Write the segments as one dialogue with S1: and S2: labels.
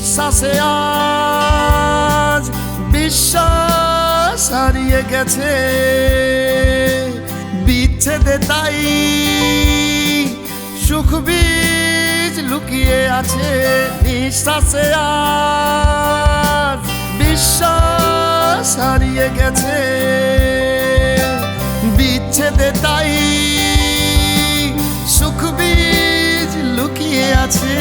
S1: নিঃশ্বাসে আজ বিশ্বাস হারিয়ে গেছে, বিচ্ছেদে তাই সুখ বীজ লুকিয়ে আছে। নিঃশ্বাসে আজ বিশ্বাস হারিয়ে গেছে, বিচ্ছেদে তাই সুখ বীজ লুকিয়ে আছে।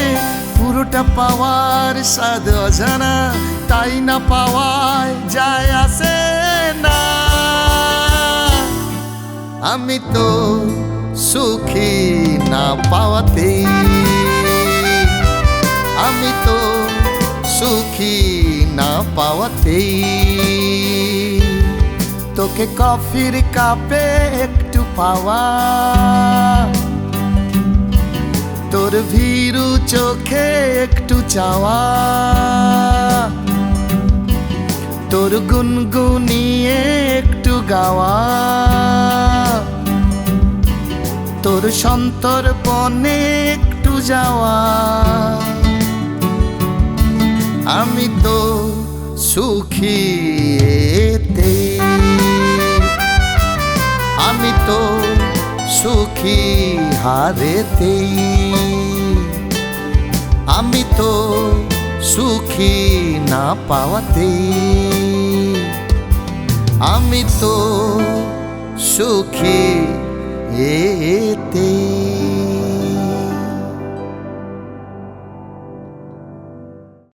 S1: পুরোটা পাওয়ার স্বাদ অজানা, তাই না পাওয়ায় যায় আসে না। আমি তো সুখী না পাওয়াতেই, আমি তো সুখী না পাওয়াতেই। তোকে কফির কাপে একটু পাওয়া, তোর ভীরু চোখে একটু চাওয়া, তোর গুনগুনিয়ে একটু গাওয়া, তোর সন্তর্পণে একটু যাওয়া। আমি তো সুখী এতে, আমি তো সুখী হারেতে, আমি তো সুখী না পাওয়াতে, আমি তো সুখী এতে।